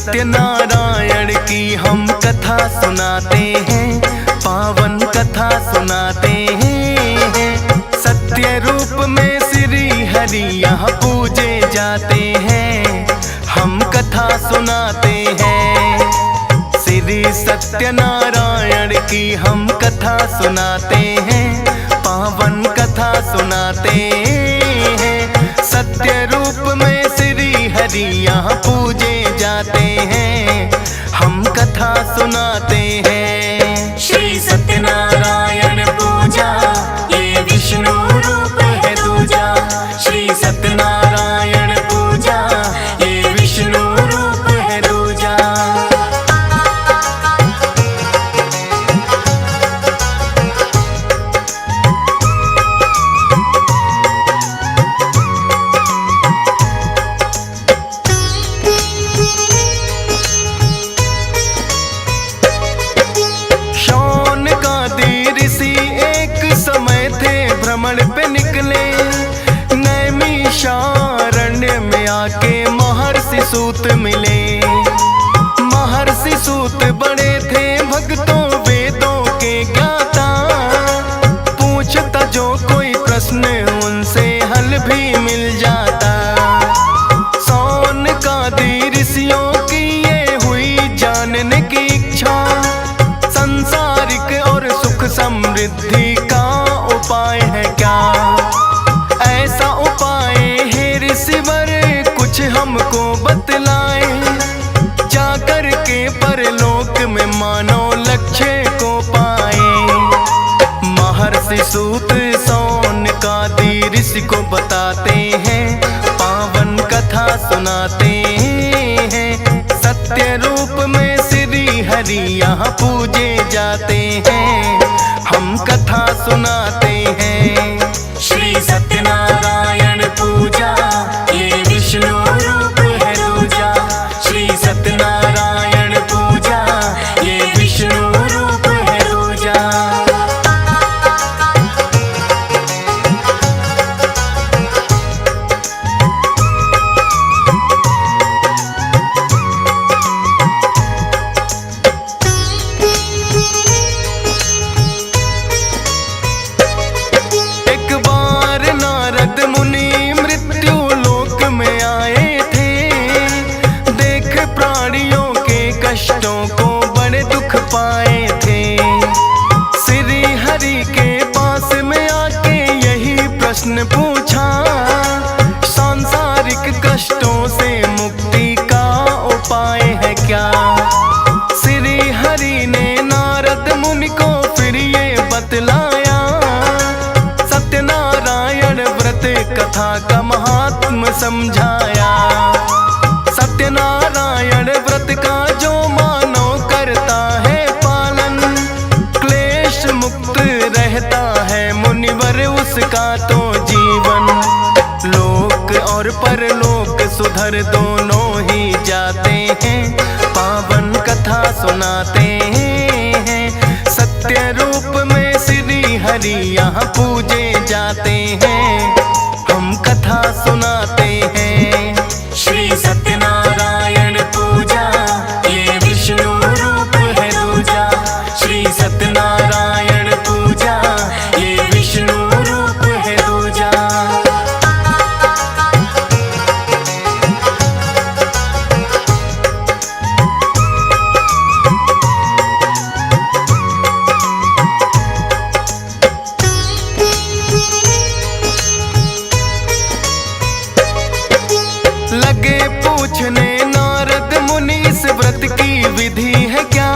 सत्यनारायण की हम कथा सुनाते हैं, पावन कथा सुनाते हैं। सत्य रूप में श्री हरि यहाँ पूजे जाते हैं, हम कथा सुनाते हैं। श्री सत्यनारायण की हम कथा सुनाते हैं, पावन कथा सुनाते हैं। सत्य रूप में श्री हरि यहाँ पूजे जाते हैं, हम कथा सुनाते हैं। श्री सत्यनारायण पूजा ये विष्णु रूप है दूजा। श्री सत्यनारायण पूजा ये विष्णु रूप है दूजा। भ्रमण पे निकले, नैमिषारण्य में आके महर्षि सूत मिले। महर्षि सूत बड़े थे भक्तों वेदों के ज्ञाता, पूछता जो कोई प्रश्न उनसे हल भी मिल जाता। सौनकादि ऋषियों की ये हुई जानने की इच्छा, संसारिक और सुख समृद्धि का उपाय है क्या। ऐसा उपाय है ऋषिवर कुछ हमको बतलाए, जाकर के परलोक में मानव लक्ष्य को पाए। महर्षि सूत सौनकादि ऋषि को बताते हैं, पावन कथा सुनाते हैं। सत्य रूप में श्री हरि यहाँ पूजे जाते हैं, हम कथा सुनाते हैं। श्री सत्यनारायण पूजा ये विष्णु रूप है दूजा। श्री सत्यनारायण पूजा ये विष्णु रूप है दूजा। कष्टों को बड़े दुख पाए थे। श्री हरि के पास में आके यही प्रश्न पूछा, सांसारिक कष्टों से मुक्ति का उपाय है क्या। श्री हरि ने नारद मुनि को फिर ये बतलाया, सत्यनारायण व्रत कथा का महात्म समझाया। सत्यनारायण व्रत का जो मानव करता है पालन, क्लेश मुक्त रहता है मुनिवर उसका तो जीवन। लोक और परलोक सुधर दोनों ही जाते हैं, पावन कथा सुनाते हैं। सत्य रूप में श्री हरि यहाँ पूजे जाते हैं, हम कथा सुनाते हैं। श्री सत्यनारायण पूजा ये विष्णु रूप है दूजा। श्री सत्यनारायण पूजा ये विष्णु रूप है दूजा। लगे पूछने नारद मुनि इस व्रत की विधि है क्या,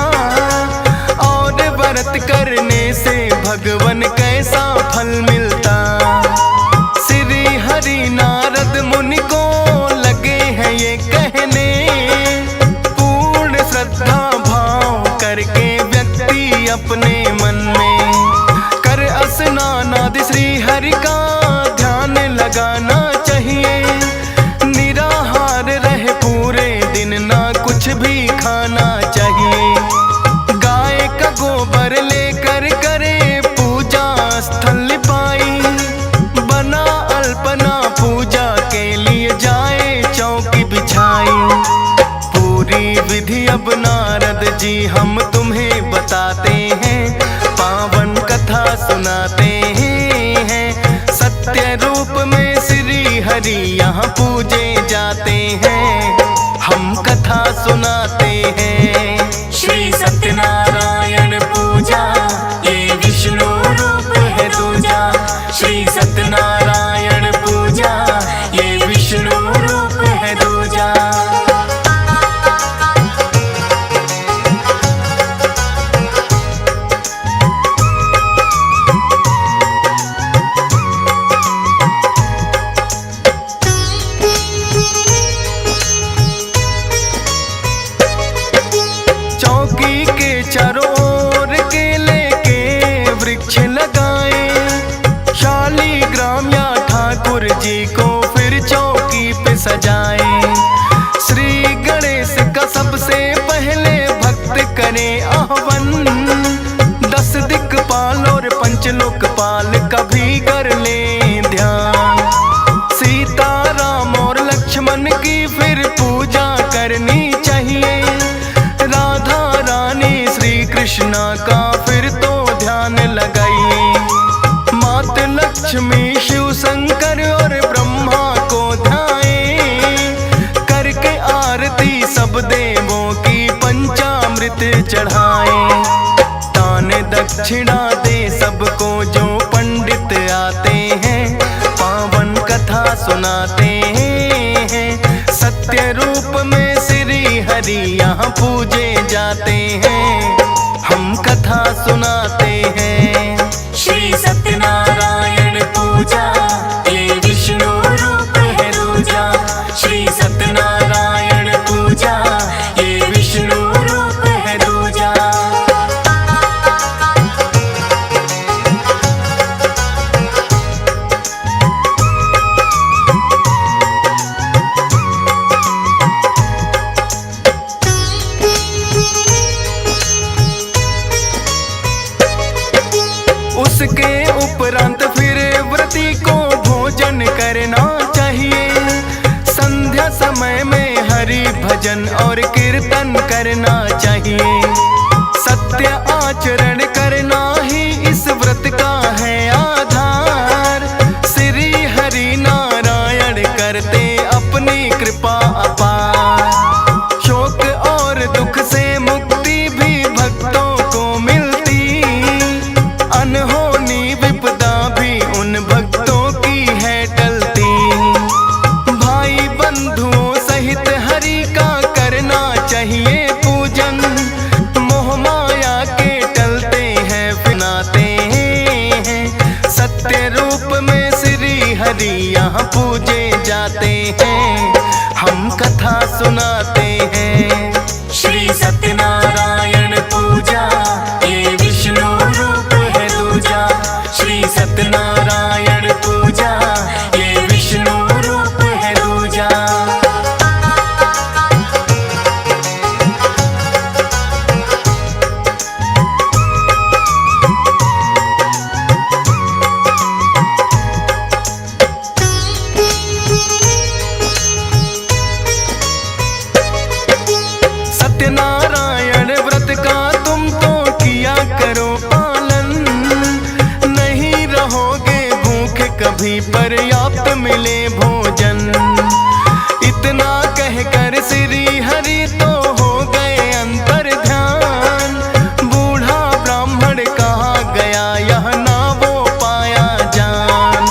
और व्रत करने से भगवन कैसा फल मिलता। श्री हरि नारद मुनि को लगे हैं ये कहने, पूर्ण श्रद्धा भाव करके व्यक्ति अपने मन में कर स्नान आदि श्री हरि का ध्यान लगाना चाहिए। कुछ भी खाना चाहिए, गाय का गोबर लेकर करे पूजा स्थल पाई। बना अल्पना पूजा के लिए जाए चौकी बिछाई, पूरी पूजे जाते हैं, हम कथा सुनाते हैं। श्री सत्यनारायण पूजा ये विष्णु रूप है दूजा। श्री सत्यनारायण पूजा ये विष्णु रूप है दूजा। चौकी के चारों ओर केले के वृक्ष लगाए, शालीग्राम या ठाकुर जी को फिर चौकी पे सजाए। श्री गणेश का सबसे पहले भक्त करे आह्वान, 10 दिक्पाल और पंचलोकपाल का भी कर ले ध्यान। सीता राम और लक्ष्मण की फिर पूजा करनी चाहिए, राधा रानी श्री कृष्णा का फिर तो ध्यान लगाइए। मात लक्ष्मी शिव शंकर और ब्रह्मा को ध्याए, करके आरती सब देवों की पंचामृत चढ़ाए। दान दक्षिणा दे सबको जो पंडित आते हैं, पावन कथा सुनाते हैं। सत्य रूप में श्री हरि यहाँ पूजे जाते हैं, हम कथा सुनाते हैं। श्री सत्यनारायण पूजा ये विष्णु रूप है दूजा। श्री सत्यनारायण पूजा ये विष्णु रूप है दूजा। उसके उपरांत फिर व्रती को भोजन करना चाहिए। संध्या समय में हरि भजन और कीर्तन करना चाहिए। सत्य आचरण करना ही इस व्रत का है आधार। श्री हरि नारायण करते अपनी कृपा अपार। शोक और दुख से मुक्ति भी भक्तों को मिलती, अनहोनी विपदा भी उन भक्तों की है टलती। भाई बंधुओं सहित हरि का करना चाहिए पूजन, मोह माया के टलते हैं फिनाते हैं। सत्य रूप में श्री हरि यहाँ पूजे जाते हैं, हम कथा सुनाते हैं। श्री सत्यनारायण पूजा ये विष्णु रूप है दूजा। श्री सत्यनारायण पूजा ये विष्णु रूप है दूजा। सत्यनारायण व्रत का तुम तो किया करो पालन, नहीं रहोगे भूखे कभी पर्याप्त मिले भोजन। इतना कहकर श्री हरि तो हो गए अंतर ध्यान। बूढ़ा ब्राह्मण कहाँ गया यह ना वो पाया जान।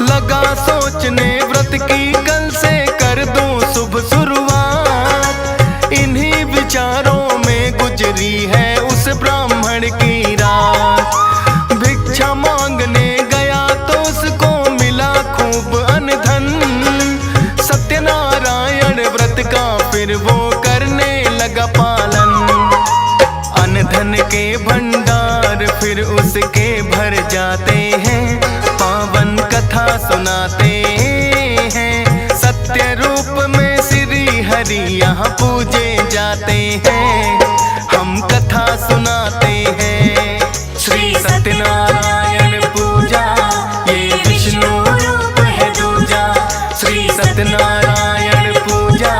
लगा सोचने व्रत की कल से कर दूं शुभ शुरुआत। इन्हीं विचारों में गुजरी है उस ब्राह्मण की रात। भिक्षा मांगने गया तो उसको मिला खूब अनधन। सत्यनारायण व्रत का फिर वो करने लगा पालन। अनधन के भंडार फिर उसके भर जाते हैं, पावन कथा सुनाते हैं। सत्य रूप में श्री हरि यहाँ पूजे जाते हैं, हम कथा सुनाते हैं। श्री सत्यनारायण पूजा ये विष्णु रूप है दूजा। श्री सत्यनारायण पूजा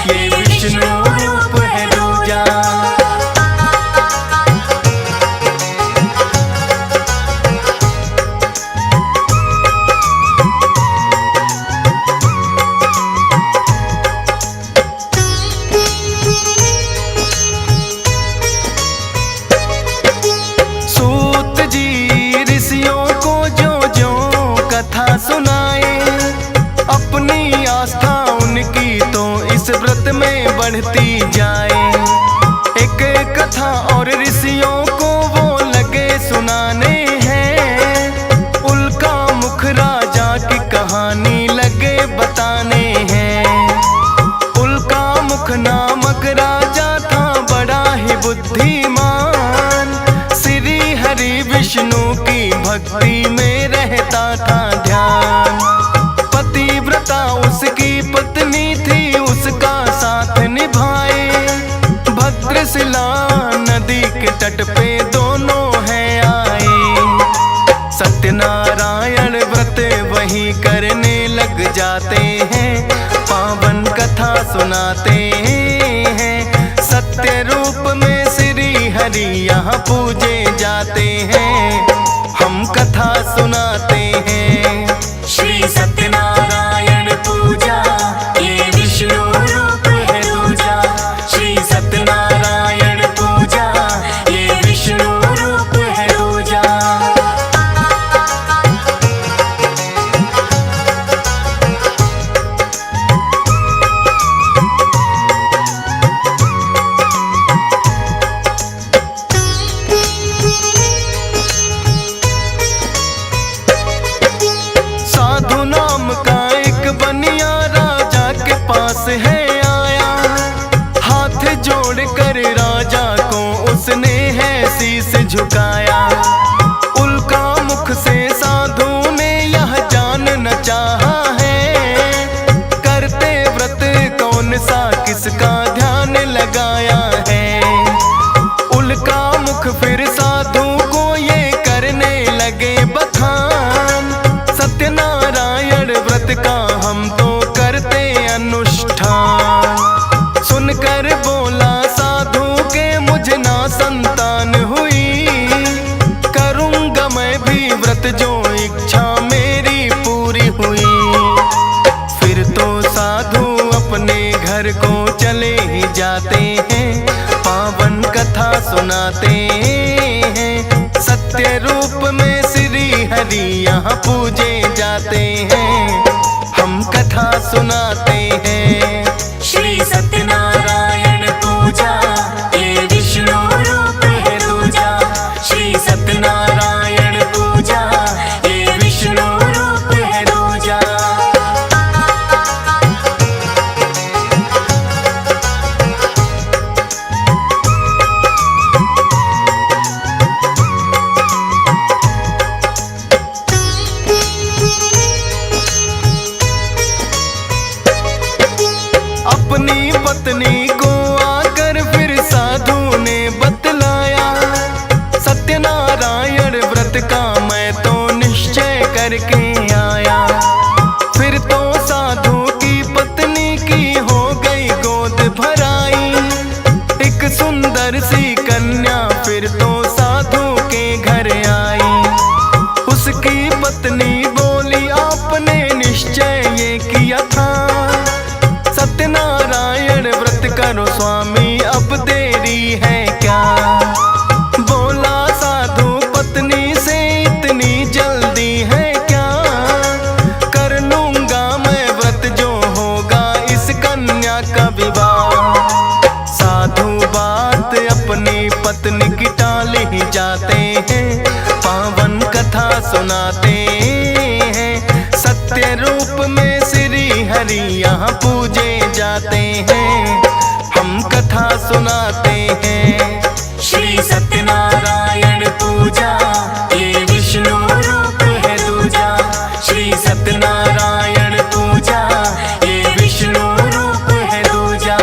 ये विष्णु रूप है दूजा। में बढ़ती जाए। एक कथा और ऋषियों को वो लगे सुनाने हैं, उल्का मुख राजा की कहानी लगे बताने हैं। उल्का मुख नामक राजा था बड़ा ही बुद्धिमान, श्री हरि विष्णु की भक्ति में रहता था ध्यान। पतिव्रता उसकी पत्नी थी, उसका साथ निभाए। भद्रशिला नदी के तट पे दोनों हैं आए। सत्यनारायण व्रत वही करने लग जाते हैं, पावन कथा सुनाते हैं। सत्य रूप में श्री हरि यहाँ पूजे जाते हैं, हम कथा सुनाते हैं। श्री सत्यनारायण पूजा ये विष्णु रूप है दूजा। श्री सत्यनारायण पूजा ये विष्णु रूप है दूजा। साधु नाम का एक बनिया राजा के पास है आया। हाथ जोड़ कर राजा को उसने है शीस झुकाया। उल्का मुख से साधु ने यह जानना चाहा है, करते व्रत कौन सा किसका ध्यान लगाया है। उल्का मुख फिर साधु को ये करने लगे बखान, सत्यनारायण व्रत का हम तो करते अनुष्ठान। सुनकर बोला साधु के मुझे ना संतान हुई, करूँगा मैं भी व्रत जो इच्छा मेरी पूरी हुई। फिर तो साधु अपने घर को चले ही जाते हैं, पावन कथा सुनाते हैं। सत्य रूप में श्री हरि यहाँ पूजे जाते हैं, हम कथा सुनाते हैं। श्री सत्यनारायण पूजा ये विष्णु रूप है दूजा। श्री सत्यनारायण पूजा ये विष्णु रूप है दूजा। अपनी पत्नी को आकर फिर साधु ने बतलाया, सत्यनारायण व्रत का मैं तो निश्चय करके आया। फिर तो साधु की पत्नी की हो गई गोद भराई, एक सुंदर सी कन्या फिर तो साधु के घर आई। उसकी पत्नी बोली आपने निश्चय ये किया था, सत्यनारायण व्रत करो स्वामी अब देरी है क्या। बोला साधु पत्नी से इतनी जल्दी है क्या, कर लूंगा मैं व्रत जो होगा इस कन्या का विवाह। साधु बात अपनी पत्नी की टाल ही जाते हैं, पावन कथा सुनाते हैं। सत्य रूप में श्री हरि यहाँ पूजे जाते हैं, हम कथा सुनाते हैं। श्री सत्यनारायण पूजा ये विष्णु रूप है दूजा। श्री सत्यनारायण पूजा ये विष्णु रूप है दूजा।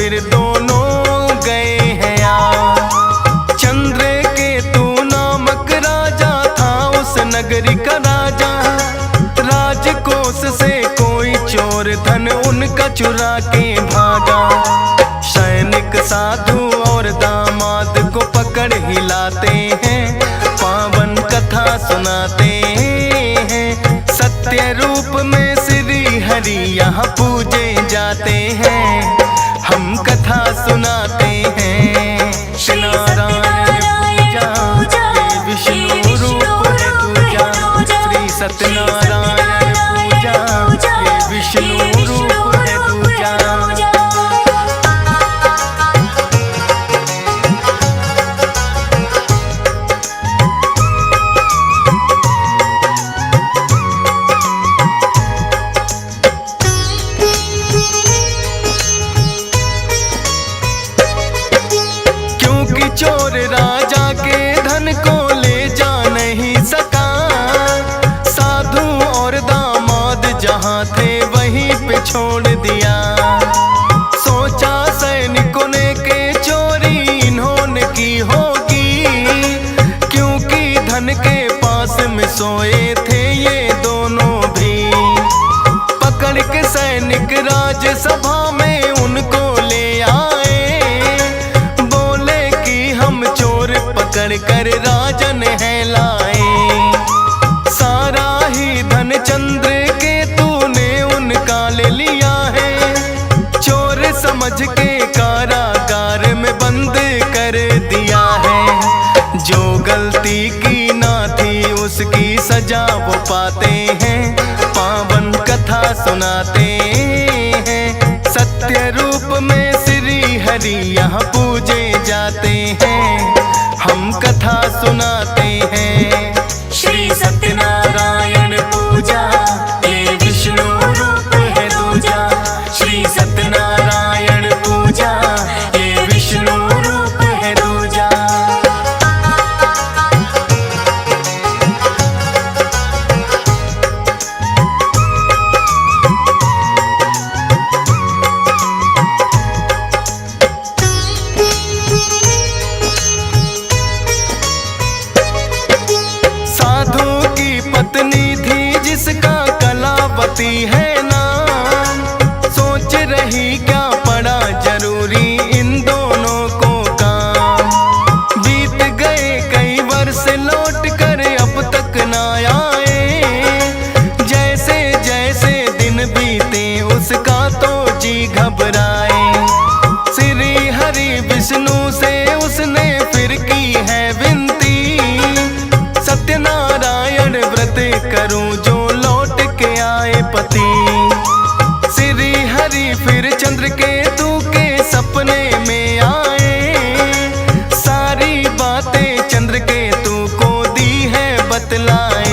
फिर दोनों गए हैं चंद्र केतु नामक राजा था उस नगरी का राजा। राजकोष से कोई चोर धन उनका चुरा के भागा। सैनिक साधु और दामाद को पकड़ हिलाते हैं, पावन कथा सुनाते हैं। सत्य रूप में श्री हरि यहाँ पूजे जाते हैं, हम कथा सुनाते हैं। श्री नारायण पूजा ये विष्णु रूप है दूजा। श्री सत्यनारायण पूजा ये विष्णु रूप है दूजा। चोर राजा के धन को ले जा नहीं सका। साधु और दामाद जहाँ थे वहीं पे छोड़ दिया। सोचा सैनिकों ने के चोरी इन्होंने की होगी, क्योंकि धन के पास में सोए थे ये दोनों भी। पकड़ के सैनिक राजसभा में उनको ले आए, पकड़ कर राजन है लाए। सारा ही धन चंद्र केतु ने उनका ले लिया है। चोर समझ के कारागार में बंद कर दिया है। जो गलती की ना थी उसकी सजा वो पाते हैं, पावन कथा सुनाते हैं। सत्य रूप में श्री हरि यहाँ पूजे जाते हैं, हम कथा सुनाते हैं। श्री सत्यनारायण पूजा ये विष्णु रूप है दूजा। श्री सत्यनारायण पूजा ये विष्णु रूप है दूजा। पत्नी थी जिसका कलावती है नाम। सोच रही क्या पड़ा जरूरी इन दोनों को काम। बीत गए कई वर्ष लौट कर अब तक ना आए। जैसे जैसे दिन बीते उसका तो जी घबराए। श्री हरि विष्णु से उसने फिर की है विनती, सत्यनारायण व्रत करूं जो लौट के आए पति। श्री हरि फिर चंद्र केतु के सपने में आए। सारी बातें चंद्र केतु को दी है बतलाए।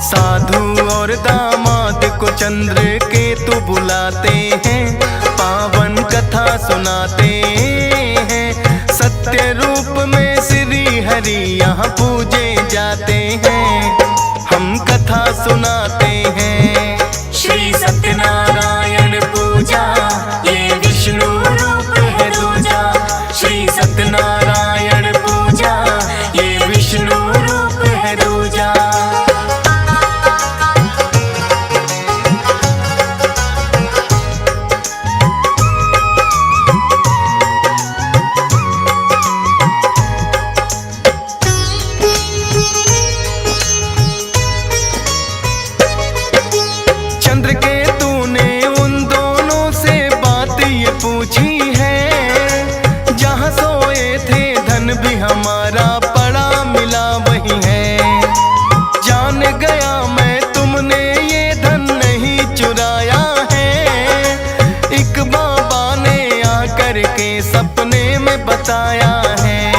साधु और दामाद को चंद्र केतु बुलाते हैं, पावन कथा सुनाते हैं। सत्य रूप में श्री हरि यहाँ पूजे जाते हैं, हम कथा सुनाते हैं। श्री सत्यनारायण पूजा ये विष्णु रूप है दूजा। श्री सत्यनारायण पूजा ये विष्णु रूप है दूजा। हमारा पड़ा मिला वही है। जान गया मैं तुमने ये धन नहीं चुराया है। एक बाबा ने आकर के सपने में बताया है।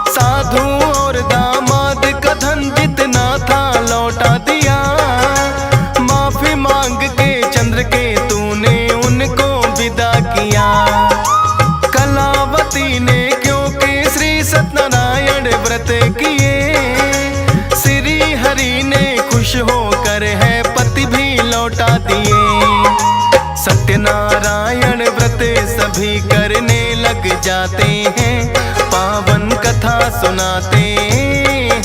साधु और दामाद का धन जितना था लौटा दिया। माफी मांग के चंद्र केतु ने उनको विदा किया। कलावती ने सत्यनारायण व्रत किए। श्री हरि ने खुश होकर है पति भी लौटा दिए। सत्यनारायण व्रत सब सभी करने लग जाते हैं, पावन कथा सुनाते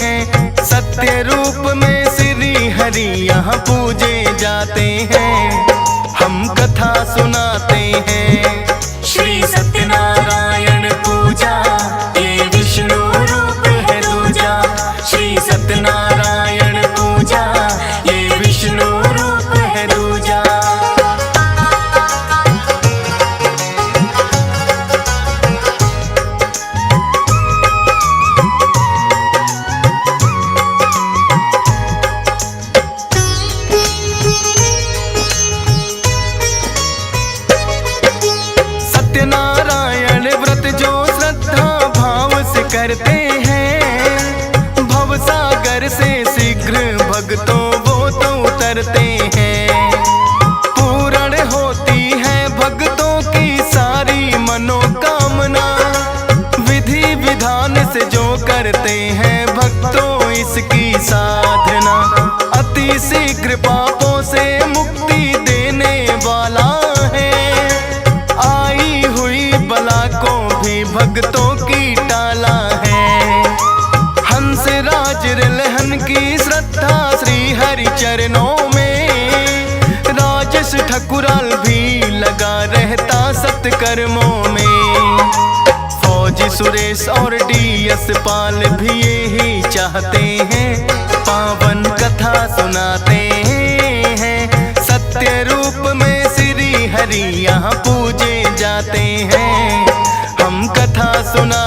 हैं। सत्य रूप में श्री हरि यहाँ पूजे जाते हैं, हम कथा सुनाते हैं। श्री सत्यनारायण पूजा ये विष्णु रूप है दूजा। श्री सत्यनारायण पूजा ये विष्णु रूप है दूजा। सत्यनारायण व्रत जो श्रद्धा भाव से करते हैं, भवसागर से शीघ्र भक्तों वो तो उतरते हैं। पूर्ण होती है भक्तों की सारी मनोकामना, विधि विधान से जो करते हैं भक्तों इसकी साधना। अति शीघ्र पापों से मुक्ति देने वाला है, आई हुई बला को भी भक्तों की टाला है। हंस राज रिलहन की श्रद्धा श्री हरि चरणों में, राजेश ठकुराल भी लगा रहता सत्कर्मों में। फौजी सुरेश और DS पाल भी यही चाहते हैं, पावन कथा सुनाते हैं। सत्य रूप में श्री हरि यहाँ पूजे जाते हैं, हम कथा सुना